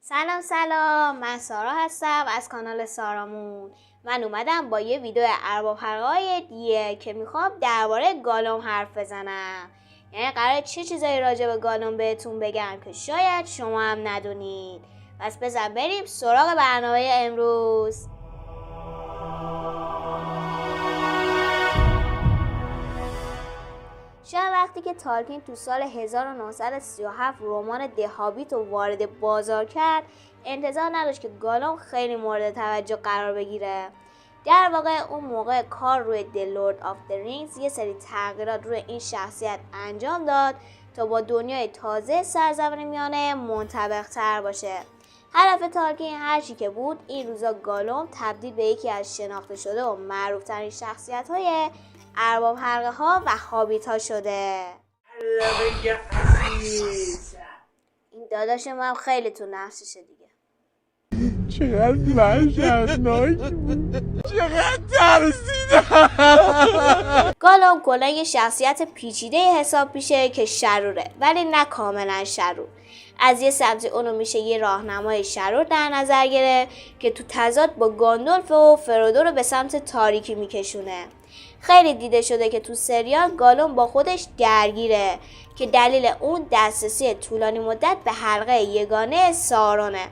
سلام، من سارا هستم از کانال سارامون. من اومدم با یه ویدیو ارباب حلقه‌های دیگه که میخوام درباره گالوم حرف بزنم. یعنی قراره چه چیزایی راجع به گالوم بهتون بگم که شاید شما هم ندونید. پس بزن بریم سراغ برنامه امروز. شاید وقتی که تالکین تو سال 1937 رمان د هابیت رو وارد بازار کرد انتظار نداشت که گالوم خیلی مورد توجه قرار بگیره. در واقع اون موقع کار روی د لورد آف د رینگز یه سری تغییرات روی این شخصیت انجام داد تا با دنیای تازه سرزمین میانه منطبق تر باشه. هدف تالکین هرچی که بود این روزا گالوم تبدیل به یکی از شناخته شده و معروف ترین شخصیت های ارباب حلقه ها و هابیت ها شده. این داداش من خیلی تو نفسشه دیگه. چقدر وحشتناک بود، چقدر ترسیدم. گالوم کلا یه شخصیت پیچیده حساب میشه که شروره، ولی نه کاملا شرور. از یه سمت اونو میشه یه راهنمای شرور در نظر گرفت که تو تضاد با گاندالف و فرودو رو به سمت تاریکی میکشونه. خیلی دیده شده که تو سریال گالوم با خودش درگیره که دلیل اون دسترسی طولانی مدت به حلقه یگانه سارونه.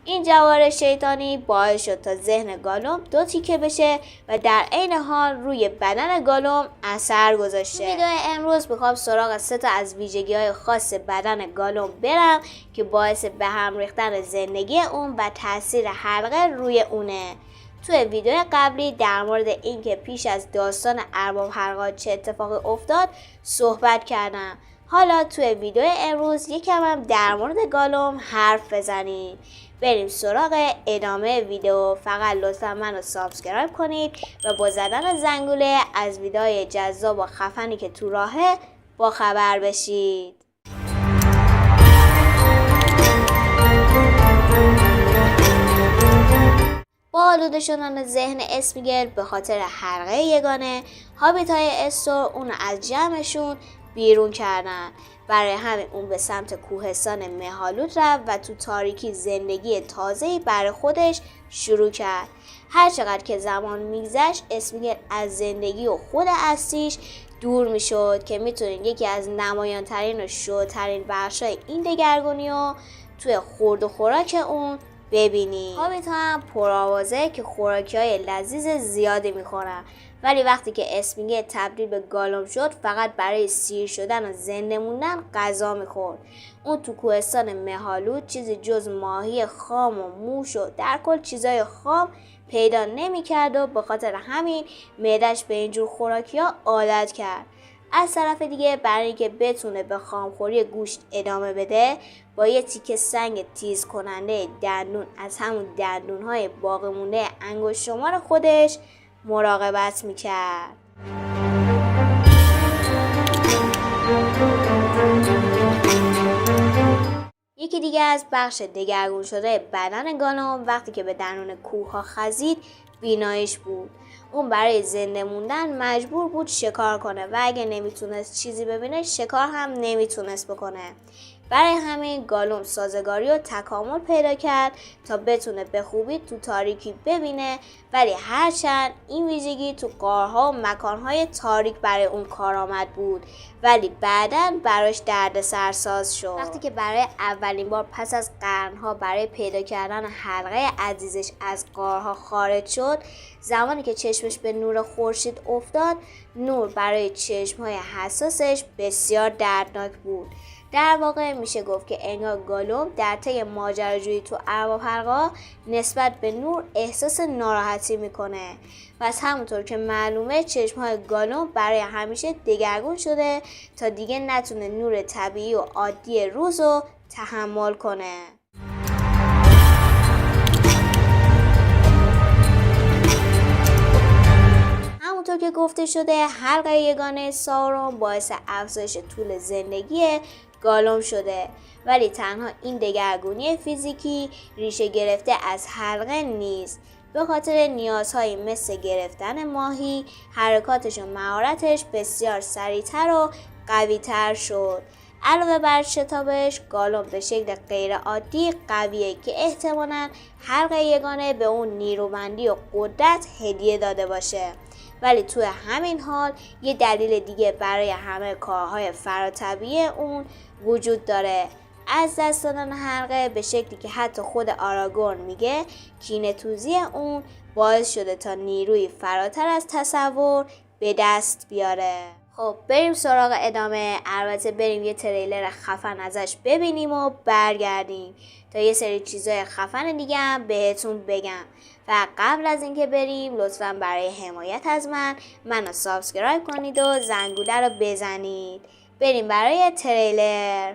این جوار شیطانی باعث شد تا ذهن گالوم دو تیکه بشه و در عین حال روی بدن گالوم اثر گذاشته. ویدیو امروز میخوام سراغ 3 تا از ویژگی‌های خاص بدن گالوم برم که باعث به هم ریختن زندگی اون و تاثیر حلقه روی اونه. توی ویدیو قبلی در مورد اینکه پیش از داستان ارباب حلقه‌ها چه اتفاقی افتاد صحبت کردم. حالا توی ویدیو امروز یکم هم در مورد گالوم حرف بزنیم. بریم سراغ ادامه ویدیو. فقط لطفا منو سابسکرایب کنید و با زدن زنگوله از ویدیوهای جذاب و خفنی که تو راهه با خبر بشید. با آلوده شدن ذهن اسمیگل به خاطر حلقه یگانه، هابیت های استور اون از جمعشون بیرون کردن. برای همین اون به سمت کوهستان مهالود رفت و تو تاریکی زندگی تازه‌ای برای خودش شروع کرد. هر چقدر که زمان میگذشت اسمیگل از زندگی و خود اصلیش دور میشد که میتونید یکی از نمایان‌ترین و شوترین بخشای این دگرگونی رو توی خورد و خوراک اون ببینید. هابیت هم پرآوازه که خوراکی‌های لذیذ زیادی میخورن، ولی وقتی که اسمیگل تبدیل به گالوم شد فقط برای سیر شدن و زنده موندن غذا میخورد. اون تو کوهستان مهالود چیزی جز ماهی خام و موش و در کل چیزای خام پیدا نمیکرد و به خاطر همین معده‌اش به اینجور خوراکی‌ها عادت کرد. از طرف دیگه برای اینکه بتونه به خامخوری گوشت ادامه بده با یه تیکه سنگ تیز کننده دندون از همون دندون‌های باقی مونده انگشت شمار خودش مراقبت میکرد. یکی دیگه از بخش دگرگون شده بدن گالوم وقتی که به درون کوه‌ها خزید بیناییش بود. اون برای زنده موندن مجبور بود شکار کنه و اگه نمیتونست چیزی ببینه شکار هم نمیتونست بکنه. برای همین گالوم سازگاری و تکامل پیدا کرد تا بتونه به خوبی تو تاریکی ببینه، ولی هرچند این ویژگی تو غارها و مکانهای تاریک برای اون کارآمد بود، ولی بعداً براش دردسرساز شد. وقتی که برای اولین بار پس از قرنها برای پیدا کردن حلقه عزیزش از غارها خارج شد، زمانی که چشمش به نور خورشید افتاد، نور برای چشمهای حساسش بسیار دردناک بود. در واقع میشه گفت که انگار گالوم در طی ماجراجویی تو ارباب حلقه‌ها نسبت به نور احساس ناراحتی میکنه. پس همونطور که معلومه چشمهای گالوم برای همیشه دگرگون شده تا دیگه نتونه نور طبیعی و عادی روز رو تحمل کنه. همونطور که گفته شده حلقه یگانه سارون باعث افزایش طول زندگی گالوم شده، ولی تنها این دگرگونی فیزیکی ریشه گرفته از حلقه نیست. به خاطر نیازهایی مثل گرفتن ماهی، حرکاتش و مهارتش بسیار سریعتر و قوی‌تر شد. علاوه بر شتابش، گالوم به شکل غیر عادی قویه که احتمالاً حلق یگانه به اون نیرومندی و قدرت هدیه داده باشه. ولی توی همین حال یه دلیل دیگه برای همه کارهای فراتبیعی اون وجود داره. از دست دادن حلقه به شکلی که حتی خود آراگورن میگه کینه‌توزی اون باعث شده تا نیروی فراتر از تصور به دست بیاره. خب بریم سراغ ادامه. البته بریم یه تریلر خفن ازش ببینیم و برگردیم تا یه سری چیزای خفن دیگه هم بهتون بگم. و قبل از اینکه بریم لطفاً برای حمایت از منو سابسکرایب کنید و زنگوله رو بزنید. بریم برای تریلر.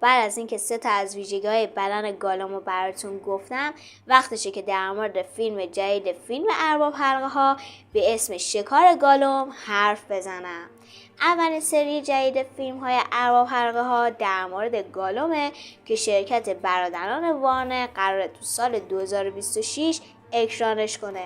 بعد از اینکه 3 تا از ویژگی‌های بدن گالوم رو براتون گفتم، وقتشه که در مورد فیلم جدید فیلم ارباب حلقه ها به اسم شکار گالوم حرف بزنم. اولین سری جدید فیلم های ارباب حلقه ها در مورد گالومه که شرکت برادران وارنر قراره تو سال 2026 اکرانش کنه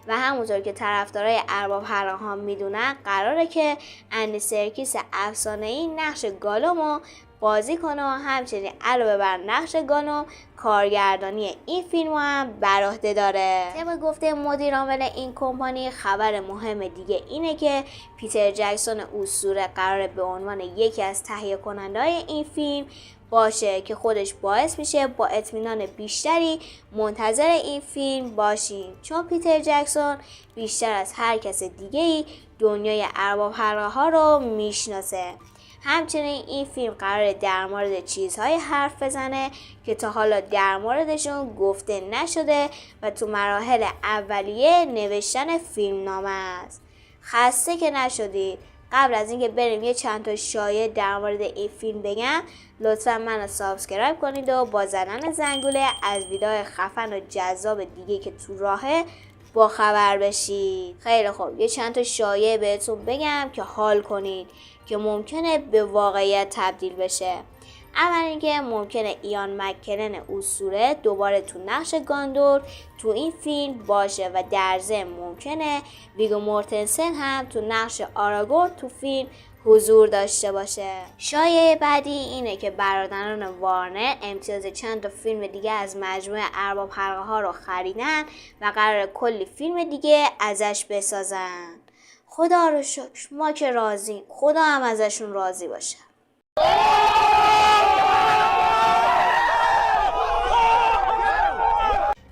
و همونطور که طرفدارای ارباب حلقه ها میدونن قراره که اندی سرکیس افسانه‌ای نقش گالومو بازی کنه و همچنین علاوه بر نقش گالوم کارگردانی این فیلم هم بر عهده داره. طبق گفته مدیر عامل این کمپانی، خبر مهم دیگه اینه که پیتر جکسون اسطوره قراره به عنوان یکی از تهیه کننده‌های این فیلم باشه که خودش باعث میشه با اطمینان بیشتری منتظر این فیلم باشیم، چون پیتر جکسون بیشتر از هر کس دیگه‌ای دنیای ارباب حلقه ها رو میشناسه. همچنین این فیلم قراره در مورد چیزهای حرف بزنه که تا حالا در موردشون گفته نشده و تو مراحل اولیه نوشتن فیلمنامه است. خسته که نشدید؟ قبل از اینکه بریم یه چند تا شایعه در مورد این فیلم بگم، لطفا منو سابسکرایب کنید و با زدن زنگوله از ویدیوهای خفن و جذاب دیگه که تو راهه با خبر بشید. خیلی خوب، یه چند تا شایعه بهتون بگم که حال کنید که ممکنه به واقعیت تبدیل بشه. اول اینکه ممکنه ایان مککلن اسطوره دوباره تو نقش گاندور تو این فیلم باشه و در ضمن ممکنه ویگو مورتنسن هم تو نقش آراگورن تو فیلم حضور داشته باشه. شایعه بعدی اینه که برادران وارنر امتیاز چند تا فیلم دیگه از مجموعه ارباب حلقه ها رو خریدن و قرار کلی فیلم دیگه ازش بسازن. خدا رو شکر ما که راضیم، خدا هم ازشون راضی باشه.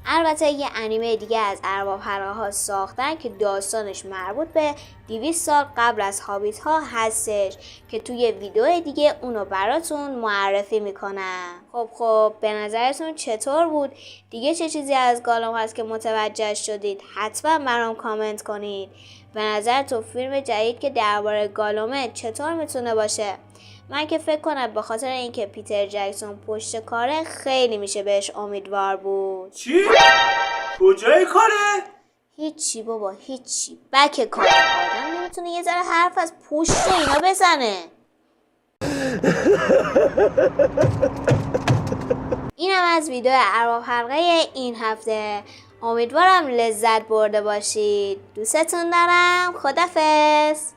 البته یه انیمه دیگه از ارباب حلقه ها ساختن که داستانش مربوط به 200 سال قبل از هابیت ها هستش که توی ویدیو دیگه اونو براتون معرفی میکنم. خب به نظرتون چطور بود؟ دیگه چه چیزی از گالوم هست که متوجه شدید؟ حتما برام کامنت کنید. به نظرتون فیلم جدید که درباره گالومه چطور میتونه باشه؟ من که فکر کنم به خاطر اینکه پیتر جکسون پشت کاره خیلی میشه بهش امیدوار بود. چی؟ کجای کاره؟ هیچی بابا هیچی. بک کاره آدم نمیتونه یه ذره حرف از پشت و اینا بزنه. اینم از ویدیو ارباب حلقه این هفته. امیدوارم لذت برده باشید. دوستتون دارم. خدافظ.